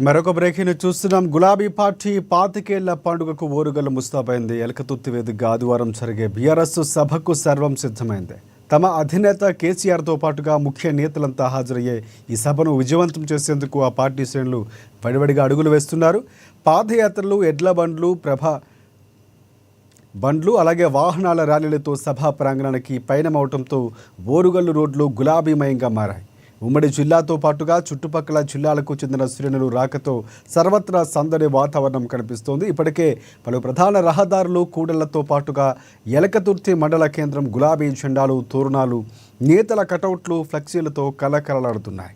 మరొక బ్రేకింగ్ చూస్తున్నాం. గులాబీ పార్టీ 25 ఏళ్ల పండుగకు ఓరుగల్లు ముస్తాబైంది. ఎలకతుర్తి వేదికగా ఆదివారం జరిగే బీఆర్ఎస్ సభకు సర్వం సిద్ధమైంది. తమ అధినేత కేసీఆర్తో పాటుగా ముఖ్య నేతలంతా హాజరయ్యే ఈ సభను విజయవంతం చేసేందుకు ఆ పార్టీ శ్రేణులు వడివడిగా అడుగులు వేస్తున్నారు. పాదయాత్రలు, ఎడ్ల బండ్లు అలాగే వాహనాల ర్యాలీలతో సభా ప్రాంగణానికి పయనమవడంతో ఓరుగల్లు రోడ్లు గులాబీమయంగా మారాయి. ఉమ్మడి జిల్లాతో పాటుగా చుట్టుపక్కల జిల్లాలకు చెందిన శ్రేణులు రాకతో సర్వత్రా సందడి వాతావరణం కనిపిస్తోంది. ఇప్పటికే పలు ప్రధాన రహదారులు, కూడళ్లతో పాటుగా ఎలకతుర్తి మండల కేంద్రం గులాబీ జెండాలు, తోరణాలు, నేతల కటౌట్లు, ఫ్లెక్సీలతో కలకలలాడుతున్నాయి.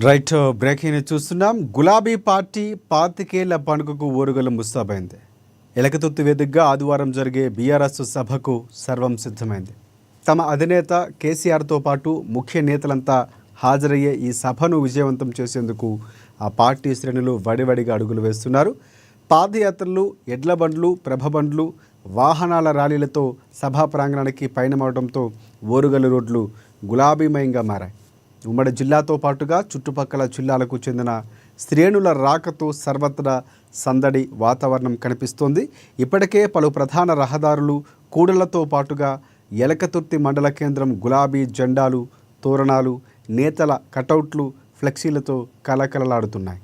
రైట్, బ్రేకింగ్ చూస్తున్నాం. గులాబీ పార్టీ 25 ఏళ్ల పండుగకు ఓరుగల్లు ముస్తాబైంది. ఎలకతుర్తి వేదికగా ఆదివారం జరిగే బీఆర్ఎస్ సభకు సర్వం సిద్ధమైంది. తమ అధినేత కేసీఆర్తో పాటు ముఖ్య నేతలంతా హాజరయ్యే ఈ సభను విజయవంతం చేసేందుకు ఆ పార్టీ శ్రేణులు వడివడిగా అడుగులు వేస్తున్నారు. పాదయాత్రలు, ఎడ్ల బండ్లు, ప్రభబండ్లు, వాహనాల ర్యాలీలతో సభా ప్రాంగణానికి పయనమవడంతో ఓరుగల్లు రోడ్లు గులాబీమయంగా మారాయి. ఉమ్మడి జిల్లాతో పాటుగా చుట్టుపక్కల జిల్లాలకు చెందిన శ్రేణుల రాకతో సర్వత్రా సందడి వాతావరణం కనిపిస్తోంది. ఇప్పటికే పలు ప్రధాన రహదారులు, కూడళ్లతో పాటుగా ఎలకతుర్తి మండల కేంద్రం గులాబీ జెండాలు, తోరణాలు, నేతల కటౌట్లు, ఫ్లెక్సీలతో కలకలలాడుతున్నాయి.